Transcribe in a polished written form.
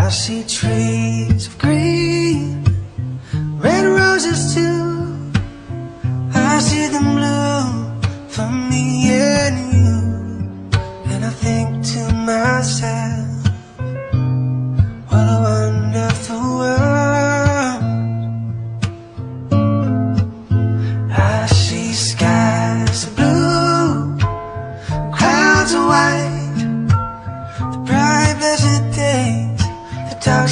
I see trees of green, red roses too. I see them bloom for me and you. And I think to myself, what a wonderful world. I see skies of blue, clouds of white, the bright blessed days, the dark